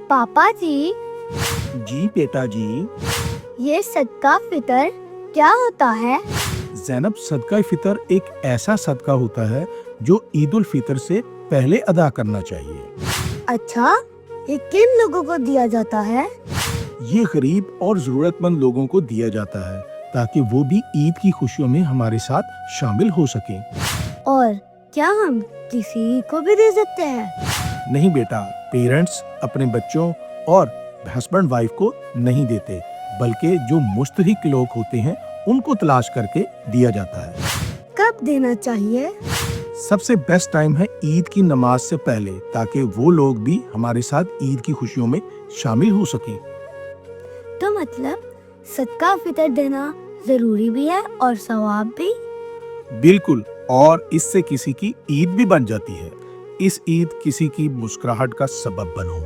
पापा जी, जी बेटा जी। ये सदका फितर क्या होता है? ज़ैनब, सदका फितर एक ऐसा सदका होता है जो ईद उल फितर से पहले अदा करना चाहिए। अच्छा, ये किन लोगों को दिया जाता है? ये गरीब और जरूरतमंद लोगों को दिया जाता है ताकि वो भी ईद की खुशियों में हमारे साथ शामिल हो सकें। और क्या हम किसी को भी दे सकते हैं? नहीं बेटा, पेरेंट्स अपने बच्चों और हस्बैंड वाइफ को नहीं देते, बल्कि जो मुस्तहिक लोग होते हैं उनको तलाश करके दिया जाता है। कब देना चाहिए? सबसे बेस्ट टाइम है ईद की नमाज से पहले, ताकि वो लोग भी हमारे साथ ईद की खुशियों में शामिल हो सकें। तो मतलब सदका फितर देना जरूरी भी है और सवाब भी? बिल्कुल, और इससे किसी की ईद भी बन जाती है। इस ईद किसी की मुस्कुराहट का सबब बनो।